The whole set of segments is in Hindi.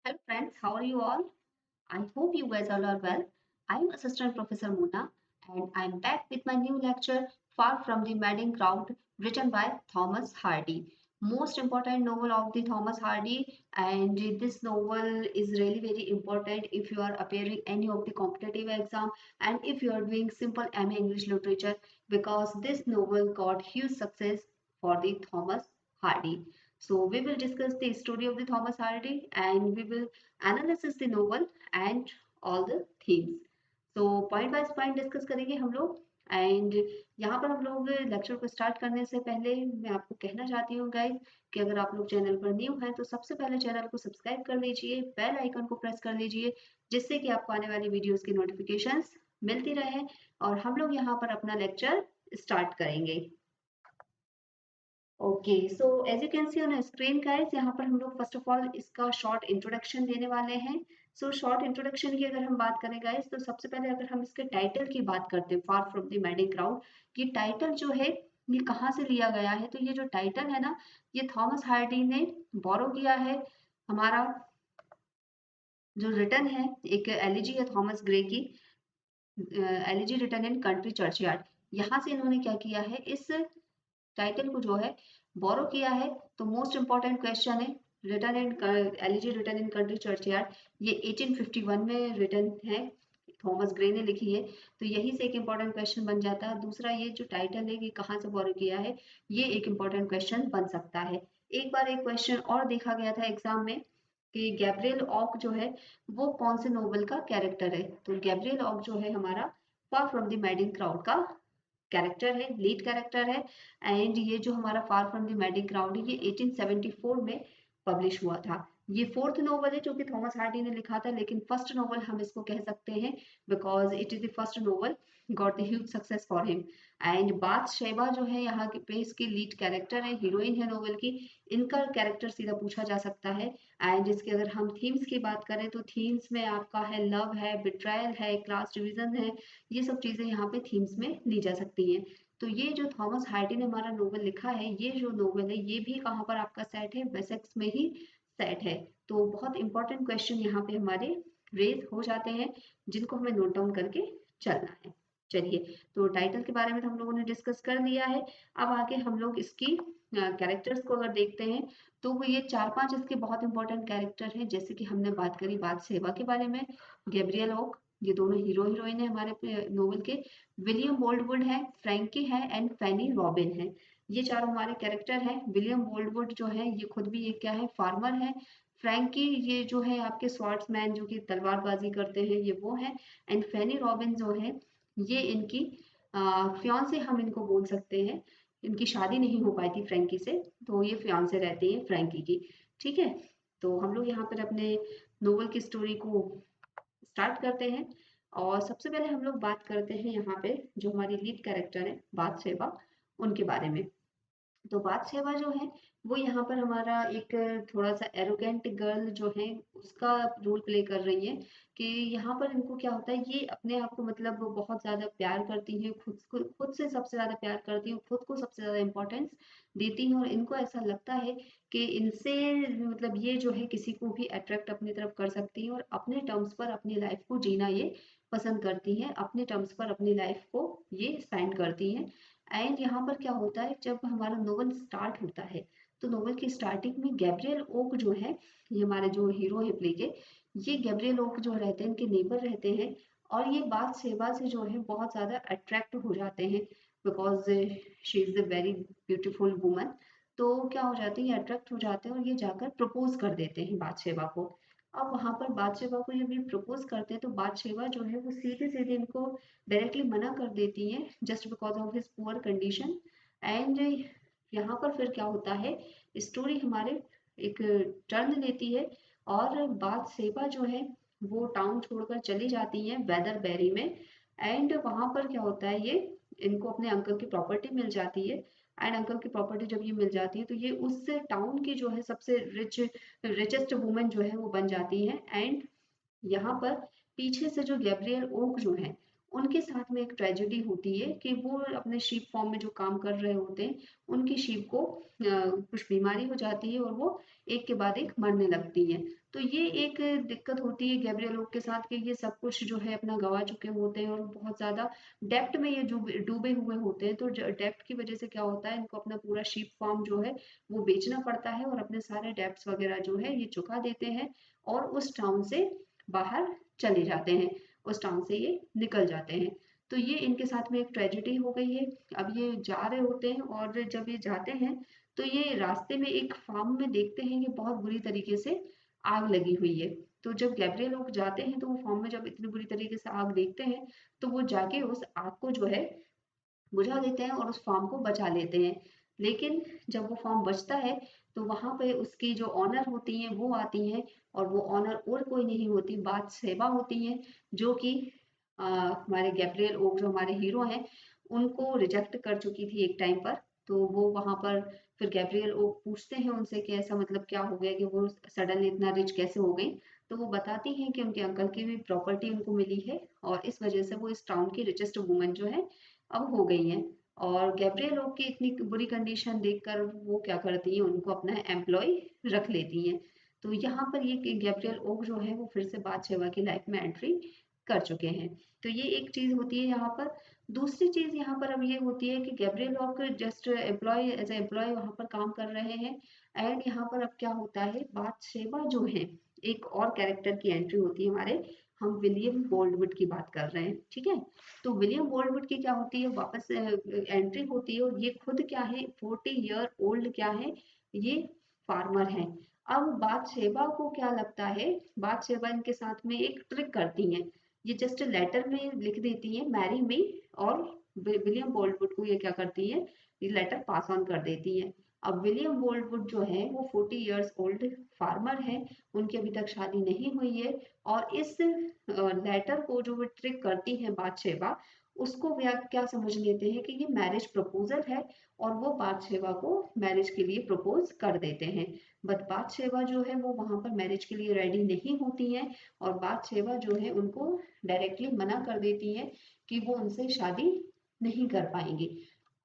Hello friends, how are you all? I hope you guys all are well. I'm Assistant Professor Mona and I'm back with my new lecture, Far from the Madding Crowd, written by Thomas Hardy. Most important novel of the Thomas Hardy, and this novel is really very important if you are appearing any of the competitive exam and if you are doing simple MA English literature because this novel got huge success for the Thomas Hardy. So we will discuss the story of the Thomas Hardy and we will analyze the novel and all the themes. So point by point discuss करेंगे हम लोग एंड यहाँ पर हम लोग लेक्चर को स्टार्ट करने से पहले मैं आपको कहना चाहती हूँ गाइज कि अगर आप लोग चैनल पर न्यू हैं तो सबसे पहले चैनल को सब्सक्राइब कर लीजिए, बेल आइकन को प्रेस कर लीजिए जिससे कि आपको आने वाली वीडियोस की नोटिफिकेशंस मिलती रहे और हम लोग यहाँ पर अपना लेक्चर स्टार्ट करेंगे। Okay so as you can see on screen guys, यहाँ पर हम लोग फर्स्ट ऑफ ऑल इसका शॉर्ट इंट्रोडक्शन देने वाले हैं। सो शॉर्ट इंट्रोडक्शन की अगर हम बात करें गाइस तो सबसे पहले अगर हम इसके टाइटल की बात करते हैं, far from the madding crowd, ये टाइटल जो है ये कहाँ से लिया गया है? तो ये जो टाइटल है ना, ये थॉमस हार्डी ने बोरो किया है। हमारा जो रिटर्न है एक एलिजी है थॉमस ग्रे की, एलिजी रिटर्न इन कंट्री चर्चयार्ड। यहाँ से इन्होंने क्या किया है, इस टाइटल को जो है बोरो किया है। तो मोस्ट इंपॉर्टेंट क्वेश्चन है, written in elegy written in country churchyard, ये 1851 में रिटन है, थॉमस ग्रे ने लिखी है। तो यही से एक इंपॉर्टेंट क्वेश्चन बन जाता है। दूसरा ये जो टाइटल है ये कहाँ से बोरो किया है, ये एक इंपॉर्टेंट क्वेश्चन बन सकता है। एक बार एक क्वेश्चन और देखा गया था एग्जाम में कि गैब्रियल ऑक जो है वो कौन से नोवेल का कैरेक्टर है? तो गैब्रियल ऑक जो है हमारा far from the madding crowd का कैरेक्टर है, लीड कैरेक्टर है। एंड ये जो हमारा far from the madding crowd है ये 1874 में पब्लिश हुआ था। ये फोर्थ नोवेल है जो कि थॉमस हार्डी ने लिखा था, लेकिन फर्स्ट नोवेल हम इसको कह सकते हैं because it is the first novel got the huge success for him. And bath Sheba जो है यहाँ के पे इसकी लीड कैरेक्टर है, हीरोइन है नोवेल की। इनका कैरेक्टर सीधा पूछा जा सकता है। एंड इसके अगर हम थीम्स की बात करें तो थीम्स में आपका है लव है, बिट्रायल है, क्लास डिवीजन है, ये सब चीजें यहाँ पे थीम्स में ली जा सकती हैं। तो ये जो थॉमस हार्डी ने हमारा नोवेल लिखा है, ये जो नोवेल है ये भी कहाँ पर आपका सेट है, वेसेक्स में ही सेट है। तो बहुत इंपॉर्टेंट क्वेश्चन यहाँ पे हमारे रेज हो जाते हैं जिनको हमें नोट डाउन करके चलना है। चलिए, तो टाइटल के बारे में तो हम लोगों ने डिस्कस कर लिया है। अब आगे हम लोग इसकी कैरेक्टर्स को अगर देखते हैं तो वो ये चार पांच इसके बहुत इंपॉर्टेंट कैरेक्टर हैं। जैसे कि हमने बात करी बात सेवा के बारे में, गैब्रियल ओक, ये दोनों हीरो हीरोइन है हमारे नोवेल के। विलियम बोल्डवुड है, फ्रैंकी है एंड फैनी रॉबिन है। ये चारों हमारे कैरेक्टर हैं। विलियम बोल्डवुड जो है ये खुद भी एक क्या है, फार्मर है। फ्रैंकी ये जो है आपके स्वॉर्ड्समैन जो कि तलवारबाजी करते हैं, ये वो है। एंड फैनी रॉबिन जो है ये इनकी फियांसे हम इनको बोल सकते हैं। इनकी शादी नहीं हो पाई थी फ्रैंकी से, तो ये फियांसे रहती हैं फ्रैंकी की। ठीक है, तो हम लोग यहाँ पर अपने नोवेल की स्टोरी को स्टार्ट करते हैं। और सबसे पहले हम लोग बात करते हैं यहाँ पे जो हमारी लीड कैरेक्टर है बाथशेबा, उनके बारे में। तो बाथशेबा जो है वो यहाँ पर हमारा एक थोड़ा सा एरोगेंट गर्ल जो है उसका रोल प्ले कर रही है। कि यहाँ पर इनको क्या होता है, ये अपने आप को मतलब बहुत ज्यादा प्यार करती हैं, खुद से सबसे ज्यादा प्यार करती हैं, खुद को सबसे ज्यादा इम्पोर्टेंस देती हैं। और इनको ऐसा लगता है कि इनसे मतलब ये जो है किसी को भी अट्रैक्ट अपनी तरफ कर सकती है और अपने टर्म्स पर अपनी लाइफ को जीना ये पसंद करती हैं, अपने टर्म्स पर अपनी लाइफ को ये स्पेंड करती हैं। एंड यहाँ पर क्या होता है, जब हमारा नोवेल स्टार्ट होता है तो नोवेल की स्टार्टिंग में गैब्रियल ओक जो है, ये हमारे जो हीरो है प्ले के, ये गैब्रियल ओक जो रहते हैं इनके नेबर रहते हैं। और ये बात सेवा से जो है बहुत ज्यादा अट्रैक्ट हो जाते हैं because she is a very beautiful woman. तो क्या हो जाते हैं, ये अट्रैक्ट हो जाते हैं और ये जाकर प्रपोज कर देते हैं बादशेवा को। अब वहां पर बादशेवा को जब ये प्रपोज करते हैं तो बादशेवा जो है वो सीधे सीधे इनको डायरेक्टली मना कर देती हैं just because of his poor condition. And यहाँ पर फिर क्या होता है, स्टोरी हमारे एक टर्न लेती है और बादशेवा जो है वो टाउन छोड़कर चली जाती हैं वेदरबेरी में। एंड वहां पर क्या होता है, ये इनको अपने अंकल की प्रॉपर्टी मिल जाती है। एंड अंकल की प्रॉपर्टी जब ये मिल जाती है तो ये उस टाउन की जो है सबसे रिचेस्ट वुमेन जो है वो बन जाती है। एंड यहाँ पर पीछे से जो गैब्रियल ओक जो है उनके साथ में एक ट्रेजेडी होती है कि वो अपने शीप फॉर्म में जो काम कर रहे होते हैं, उनकी शीप को कुछ बीमारी हो जाती है और वो एक के बाद एक मरने लगती है। तो ये एक दिक्कत होती है गैब्रियल ओक के साथ कि ये सब कुछ जो है अपना गवा चुके होते हैं और बहुत ज़्यादा डेप्थ में ये डूबे हुए होते हैं। तो डेप्थ की वजह से क्या होता है, इनको अपना पूरा शीप फार्म जो है वो बेचना पड़ता है और अपने सारे डेप्ट्स वगैरह जो है ये चुका देते हैं और उस टाउन से बाहर चले जाते हैं, उस टाउन से ये निकल जाते हैं। तो ये इनके साथ में एक ट्रेजेडी हो गई है। अब ये जा रहे होते हैं और जब ये जाते हैं तो ये रास्ते में एक फार्म में देखते हैं कि बहुत बुरी तरीके से आग लगी हुई है। तो जब गैब्रियल लोग जाते हैं तो वो फार्म में जब इतनी बुरी तरीके से आग देखते हैं तो वो जाके उस आग को जो है बुझा देते हैं और उस फार्म को बचा लेते हैं। लेकिन जब वो फार्म बचता है तो वहां पे उसकी जो ऑनर होती हैं वो आती हैं और वो ऑनर और कोई नहीं होती, बाथशेबा होती हैं, जो कि हमारे गैब्रियल ओक जो हमारे हीरो हैं उनको रिजेक्ट कर चुकी थी एक टाइम पर। तो वो वहां पर फिर गैब्रियल ओक पूछते हैं उनसे कि ऐसा मतलब क्या हो गया कि वो सडनली इतना रिच कैसे हो गई। तो वो बताती हैं कि उनके अंकल की भी प्रॉपर्टी उनको मिली है और इस वजह से वो इस टाउन की रिचेस्ट वुमन जो है अब हो गई हैं। और गैब्रियल ओक की इतनी बुरी कंडीशन देखकर वो क्या करती हैं, उनको अपना एम्प्लॉय रख लेती हैं। तो यहाँ पर ये कि गैब्रियल ओक जो है वो फिर से बादशाह की लाइफ में एंट्री कर चुके हैं। तो ये एक चीज होती है यहाँ पर। दूसरी चीज यहाँ पर अब ये होती है कि Gabriel Oak just employ as employ वहां पर काम कर रहे हैं। एंड यहाँ पर अब क्या होता है, बादशाह जो है एक और कैरेक्टर की एंट्री होती है हमारे, हम विलियम गोल्डवुड की बात कर रहे हैं, ठीक है। तो विलियम गोल्डवुड की क्या होती है, वापस एंट्री होती है और ये खुद क्या है, 40 ईयर ओल्ड क्या है, ये फार्मर है। अब बादशेबा को क्या लगता है, बादशेबा इनके साथ में एक ट्रिक करती हैं। ये जस्ट लेटर में लिख देती हैं मैरी मी, और विलियम गोल्डवुड को ये क्या करती है, ये लेटर पास ऑन कर देती हैं। अब विलियम गोल्डवुड जो है वो 40 ईयर्स ओल्ड फार्मर है, उनकी अभी तक शादी नहीं हुई है। और इस लेटर को जो वो ट्रिक करती हैं बादशेबा, उसको वे क्या समझ लेते हैं कि ये मैरिज प्रपोजल है और वो बादशेबा को मैरिज के लिए प्रपोज कर देते हैं। बट बादशेबा जो है वो वहां पर मैरिज के लिए रेडी नहीं होती हैं और बादशेबा जो है उनको डायरेक्टली मना कर देती है कि वो उनसे शादी नहीं कर पाएंगी।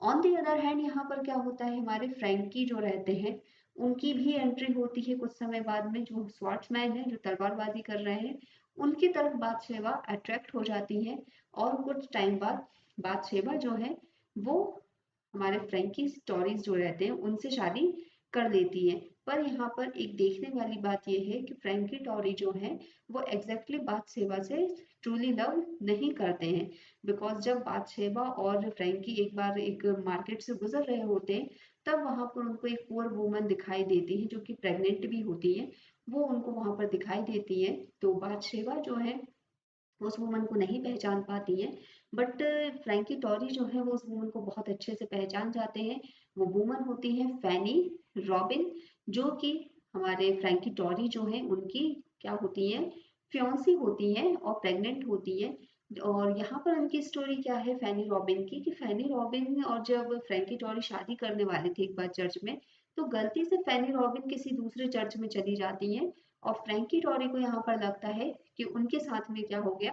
ऑन दी अदर हैंड यहाँ पर क्या होता है, हमारे फ्रैंकी जो रहते हैं उनकी भी एंट्री होती है कुछ समय बाद में, जो स्वॉर्ड्समैन है जो तलवारबाजी कर रहे हैं उनकी तरफ बादशेबा अट्रैक्ट हो जाती है और कुछ टाइम बाद बादशेबा जो है वो हमारे फ्रैंकी स्टोरीज जो रहते हैं उनसे शादी कर लेती है। पर यहाँ पर एक देखने वाली बात यह है कि फ्रैंकी टॉरी जो है वो एग्जैक्टली बादशेबा से ट्रूली लव नहीं करते हैं। बिकॉज जब बादशेबा और फ्रैंकी एक बार एक मार्केट से गुजर रहे होते हैं तब वहां पर उनको एक पुअर वुमन दिखाई देती है जो कि प्रेग्नेंट भी होती है, वो उनको वहां पर दिखाई देती है। तो बादशेबा जो है उस वुमन को नहीं पहचान पाती है, बट फ्रैंकी टॉरी जो है वो उस वुमन को बहुत अच्छे से पहचान जाते हैं। वो वुमन होती है फैनी रॉबिन, जो कि हमारे फ्रैंकी टॉरी जो है उनकी क्या होती है, फियांसी होती है और प्रेग्नेंट होती है। और यहाँ पर उनकी स्टोरी क्या है फैनी रॉबिन की, कि फैनी रॉबिन और जब फ्रैंकी टॉरी शादी करने वाले थे एक बार चर्च में, तो गलती से फैनी रॉबिन किसी दूसरे चर्च में चली जाती हैं और फ्रैंकी टॉरी को यहाँ पर लगता है कि उनके साथ में क्या हो गया,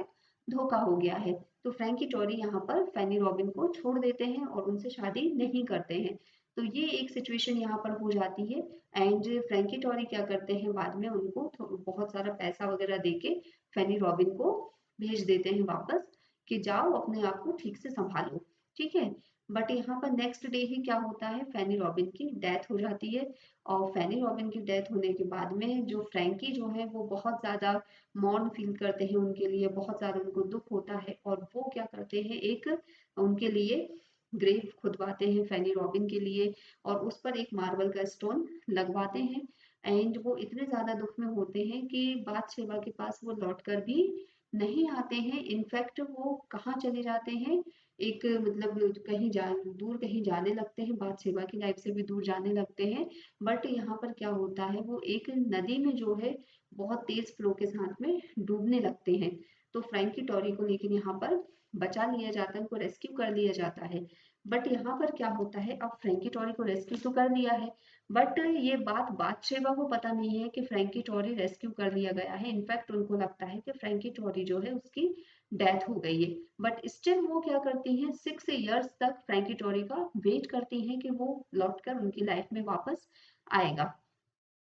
धोखा हो गया है। तो फ्रैंकी टॉरी यहाँ पर फैनी रॉबिन को छोड़ देते हैं और उनसे शादी नहीं करते हैं। तो ये एक सिचुएशन यहाँ पर हो जाती है। एंड फ्रैंकी टॉरी क्या करते हैं, बाद में उनको बहुत सारा पैसा वगैरह देके फैनी रॉबिन को भेज देते हैं वापस कि जाओ अपने आप को ठीक से संभालो, ठीक है। बट यहाँ पर नेक्स्ट डे ही क्या होता है, फैनी रॉबिन की डेथ हो जाती है। और फैनी रॉबिन की डेथ होने के बाद में जो फ्रैंकी जो है वो बहुत ज्यादा मौन फील करते हैं, उनके लिए बहुत ज्यादा उनको दुख होता है और वो क्या करते हैं, एक उनके लिए ग्रेव खुदवाते हैं फैनी रॉबिन के लिए और उस पर एक मार्बल का स्टोन लगवाते हैं। एंड वो इतने ज्यादा दुख में होते हैं कि बादशेबा के पास वो लौट कर भी नहीं आते हैं। इनफैक्ट वो कहाँ चले जाते हैं, एक मतलब कहीं दूर कहीं जाने लगते हैं, बादशेबा की लाइफ से भी दूर जाने लगते हैं। बट यहाँ पर क्या होता है, वो एक नदी में जो है बहुत तेज फ्लो के साथ में डूबने लगते हैं। तो फ्रैंकी टॉरी को लेकिन यहाँ पर बचा लिया जाता है, उनको रेस्क्यू कर लिया जाता है। बट यहाँ पर क्या होता है, अब फ्रैंकी टॉरी को रेस्क्यू तो कर लिया है बट ये बात बाथशेबा को पता नहीं है कि फ्रैंकी टोरी रेस्क्यू कर लिया गया है। इनफैक्ट उनको लगता है कि फ्रैंकी टोरी जो है उसकी डेथ हो गई है। बट स्टिल वो क्या करती हैं, 6 इयर्स तक फ्रैंकी टोरी का वेट करती हैं कि वो लौटकर उनकी लाइफ में वापस आएगा।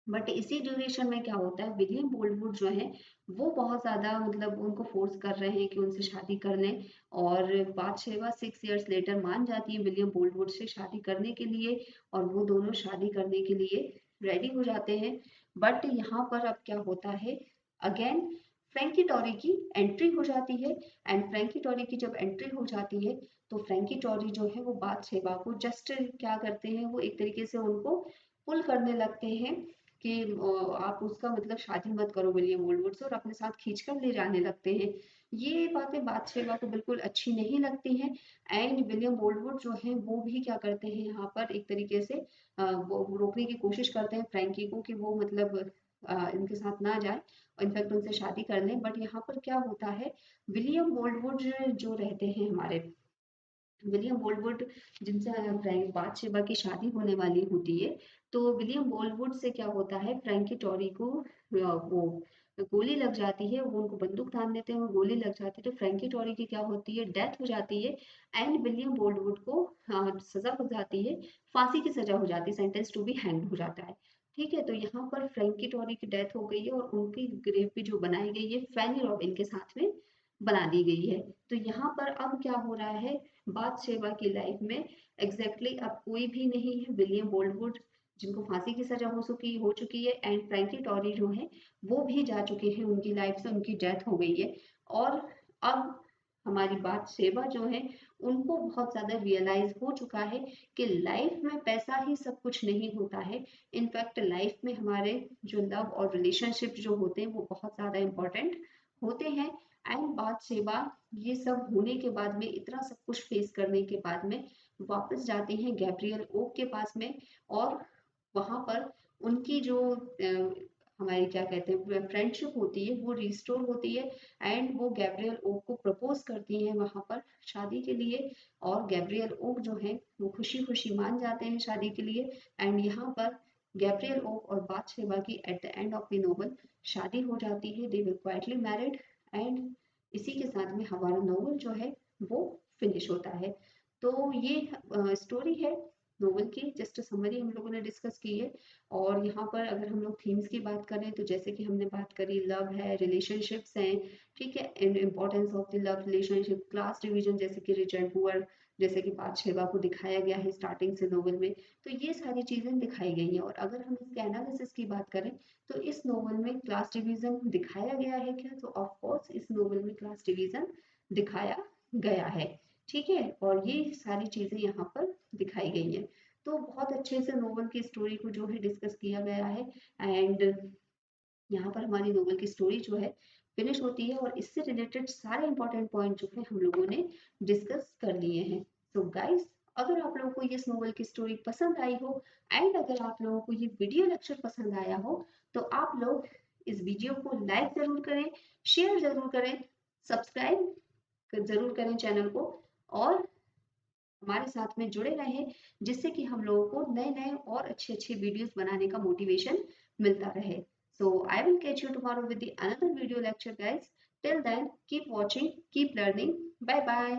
बट इसी ड्यूरेशन में क्या होता है, विलियम बोल्डवुड जो है वो बहुत ज्यादा मतलब उनको फोर्स कर रहे हैं कि उनसे शादी कर लें। और बादशेवा 6 इयर्स लेटर मान जाती है विलियम बोल्डवुड से शादी करने के लिए, और वो दोनों शादी करने के लिए रेडी हो जाते हैं। बट यहाँ पर अब क्या होता है, अगेन फ्रैंकी टोरी की एंट्री हो जाती है। एंड फ्रैंकी टोरी की जब एंट्री हो जाती है तो फ्रैंकी टोरी जो है वो बादशेवा को जस्ट क्या करते हैं, वो एक तरीके से उनको पुल करने लगते हैं कि आप उसका मतलब शादी मत करो विलियम वुडवर्ड से, और अपने साथ खींच कर ले जाने लगते हैं। ये बातें बादशेवा को बिल्कुल अच्छी नहीं लगती हैं। एंड विलियम वुडवर्ड जो है वो भी क्या करते हैं यहाँ पर एक तरीके से वो रोकने की कोशिश करते हैं फ्रैंकी को कि वो मतलब इनके साथ ना जाए, इनफैक्ट उनसे शादी कर लें। बट यहाँ पर क्या होता है, विलियम वुडवर्ड जो रहते हैं हमारे, विलियम बोल्डवुड जिनसे फ्रैंक बाथशेबा की शादी होने वाली होती है, तो विलियम बोल्डवुड से क्या होता है, फ्रैंकी टोरी को वो गोली लग जाती है, वो उनको बंदूक तान देते हैं, वो गोली लग जाती है, तो फ्रैंकी टोरी की क्या होती है, डेथ हो जाती है। एंड विलियम बोल्डवुड को सजा हो जाती है, फांसी की सजा हो जाती है, सेंटेंस टू बी हैंग्ड हो जाता है। ठीक है, तो यहाँ पर फ्रैंकी टोरी की डेथ हो गई है और उनकी ग्रेव भी जो बनाई गई है फैनी रॉबिन के साथ में बना दी गई है। तो यहाँ पर अब क्या हो रहा है, बादशेवा की लाइफ में एग्जैक्टली अब कोई भी नहीं है। विलियम बोल्डवुड जिनको फांसी की सजा हो चुकी है, एंड फ्रैंकी टोरी जो है वो भी जा चुके हैं उनकी लाइफ से, उनकी डेथ हो गई है। और अब हमारी बादशेवा जो है उनको बहुत ज्यादा रियलाइज हो चुका है कि लाइफ में पैसा ही सब कुछ नहीं होता है। इनफैक्ट लाइफ में हमारे जो लव और रिलेशनशिप जो होते हैं वो बहुत ज्यादा इंपॉर्टेंट होते हैं। एंड बादशेवा ये सब होने के बाद में, इतना सब कुछ फेस करने के बाद में, वापस जाते हैं गैब्रियल ओक के पास में। और वहां पर उनकी जो हमारी क्या कहते हैं फ्रेंडशिप होती है वो रिस्टोर होती है। एंड वो गैब्रियल ओक को प्रपोज करती हैं वहां पर शादी के लिए। और गैब्रियल ओक जो है वो खुशी खुशी मान जाते हैं शादी के लिए। एंड यहाँ पर गैब्रियल ओक और बादशेवा की at the end of the novel शादी हो जाती है, they will quietly married. And इसी के साथ में हमारा नोवेल जो है वो फिनिश होता है। तो ये स्टोरी है नोवेल की, जस्ट समरी हम लोगों ने डिस्कस की है। और यहाँ पर अगर हम लोग थीम्स की बात करें तो जैसे कि हमने बात करी, लव है, रिलेशनशिप्स हैं, ठीक है, and importance of the love relationship, class division जैसे कि रिच एंड पुअर, जैसे कि बादशेवा को दिखाया गया है स्टार्टिंग से नोवेल में। तो ये सारी चीजें दिखाई गई हैं। और अगर हम इसके एनालिसिस की बात करें तो इस नोवेल में क्लास डिवीजन दिखाया गया है क्या, तो ऑफ कोर्स इस नोवेल में क्लास डिवीजन दिखाया गया है। ठीक है, और ये सारी चीजें यहाँ पर दिखाई गई हैं। तो बहुत अच्छे से नोवेल की स्टोरी को जो है डिस्कस किया गया है। एंड यहाँ पर हमारी नोवेल की स्टोरी जो है फिनिश होती है, और इससे रिलेटेड सारे इंपॉर्टेंट पॉइंट जो है हम लोगों ने डिस्कस कर लिए हैं। सो गाइस, अगर आप लोगों को ये नोवेल की स्टोरी पसंद आई हो, एंड अगर आप लोगों को ये वीडियो लेक्चर पसंद आया हो, तो आप लोग इस वीडियो को लाइक जरूर करें, शेयर जरूर करें, सब्सक्राइब जरूर करें चैनल को, और हमारे साथ में जुड़े रहें, जिससे कि हम लोगों को नए नए और अच्छे अच्छे वीडियोस बनाने का मोटिवेशन मिलता रहे। So I will catch you tomorrow with the another video lecture guys. Till then keep watching, keep learning, bye bye.